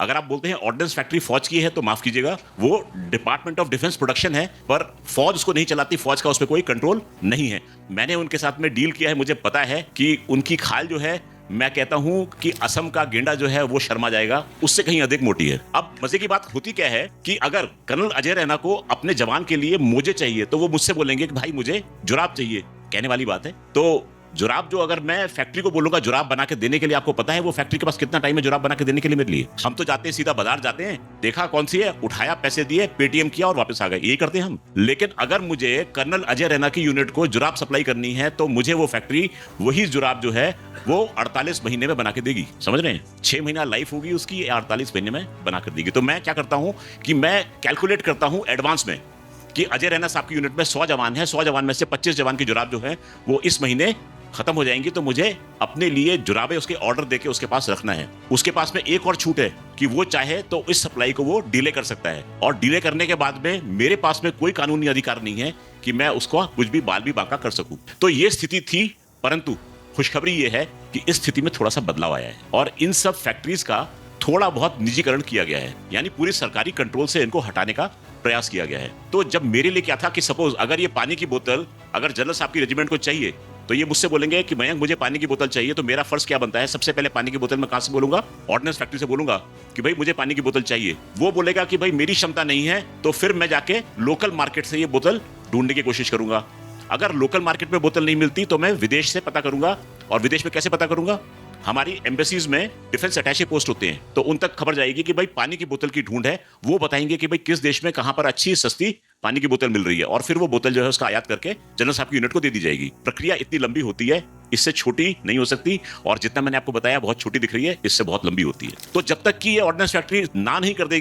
अगर आप बोलते हैं ऑर्डिनेंस फैक्ट्री फौज की है तो माफ कीजिएगा, वो डिपार्टमेंट ऑफ डिफेंस प्रोडक्शन है, पर फौज उसको नहीं चलाती, फौज का उस पर कोई कंट्रोल नहीं है। मैंने उनके साथ में डील किया है, मुझे पता है कि उनकी खाल जो है, मैं कहता हूं कि असम का गेंडा जो है वो शर्मा जाएगा, उससे कहीं अधिक मोटी है। अब मजे की बात होती क्या है कि अगर कर्नल अजय रैना को अपने जवान के लिए मोजे चाहिए तो वो मुझसे बोलेंगे कि भाई मुझे जुराब चाहिए, कहने वाली बात है। तो जुराब जो अगर मैं फैक्ट्री को बोलूंगा जुराब बना के देने के लिए, आपको पता है वो फैक्ट्री के पास कितना टाइम है जुराब बना के देने के लिए मेरे लिए? हम तो जाते हैं सीधा बाजार जाते हैं, देखा कौन सी है, उठाया, पैसे दिए, पेटीएम किया और वापस आ गए, यही करते हैं हम। लेकिन अगर मुझे कर्नल अजय रैना की यूनिट को जुराब सप्लाई करनी है तो मुझे वो फैक्ट्री वही जुराब जो है वो 48 महीने में बना के देगी। समझ रहे हैं? 6 महीना लाइफ होगी उसकी, 48 महीने में बना कर देगी। तो मैं क्या करता हूं कि मैं कैलकुलेट करता हूं एडवांस में कि अजय रैना साहब की यूनिट में 100 जवान है, 100 जवान में से 25 जवान की जुराब जो है वो इस महीने खत्म हो जाएंगी, तो मुझे अपने लिए जुराबे उसके ऑर्डर देके उसके पास रखना है। उसके पास में एक और छूट है कि वो चाहे तो इस सप्लाई को वो डिले कर सकता है, और डिले करने के बाद में मेरे पास में कोई कानूनी अधिकार नहीं है कि मैं उसको कुछ भी बाल भी बांका कर सकूं। तो ये स्थिति थी, परंतु खुशखबरी ये है कि इस स्थिति में थोड़ा सा बदलाव आया है और इन सब फैक्ट्रीज का थोड़ा बहुत निजीकरण किया गया है, यानी पूरी सरकारी कंट्रोल से इनको हटाने का प्रयास किया गया है। तो जब मेरे लिए क्या था कि सपोज अगर ये पानी की बोतल अगर जनरल साहब की रेजिमेंट को चाहिए तो ये मुझसे बोलेंगे कि मयंक मुझे पानी की बोतल चाहिए, तो मेरा फर्ज क्या बनता है? सबसे पहले पानी की बोतल मैं कहां से बोलूंगा? ऑर्डिनेंस फैक्ट्री से बोलूंगा कि भाई मुझे पानी की बोतल चाहिए। वो बोलेगा कि भाई मेरी क्षमता नहीं है, तो फिर मैं जाके लोकल मार्केट से ये बोतल ढूंढने की कोशिश करूंगा। अगर लोकल मार्केट में बोतल नहीं मिलती तो मैं विदेश से पता करूंगा, और विदेश में कैसे पता करूंगा? हमारी एम्बेसीज में डिफेंस अटैचे पोस्ट होते हैं, तो उन तक खबर जाएगी कि भाई पानी की बोतल की ढूंढ है, वो बताएंगे कि भाई किस देश में कहां पर अच्छी सस्ती पानी की बोतल मिल रही है, और फिर वो बोतल जो है उसका आयात करके जनरल साहब की यूनिट को दे दी जाएगी। प्रक्रिया इतनी लंबी होती है, इससे छोटी नहीं हो सकती, और जितना मैंने आपको बताया बहुत छोटी दिख रही है, इससे बहुत लंबी होती है। तो जब तक कि ये ऑर्डिनेंस फैक्ट्री ना नहीं कर देगी